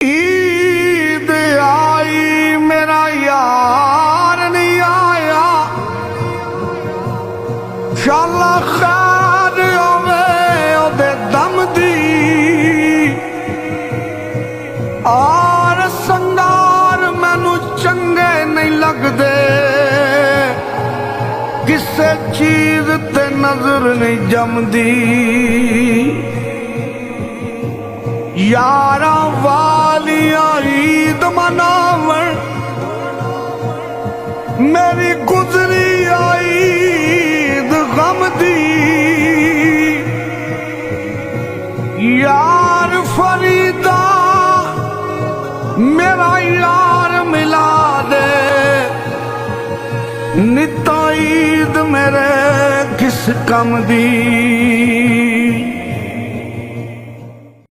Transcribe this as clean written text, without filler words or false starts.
ईद आई मेरा यार नहीं आया, शाला खैर होवे ओदे दम दी। और संगार मैनू चंगे नहीं लगदे, किसे चीज ते नजर नहीं जमदी। यारा वालिया ईद मनावण मेरी गुजरी आई ईद गम दी। यार फरीदा मेरा यार मिला दे, निता ईद मेरे किस कम दी।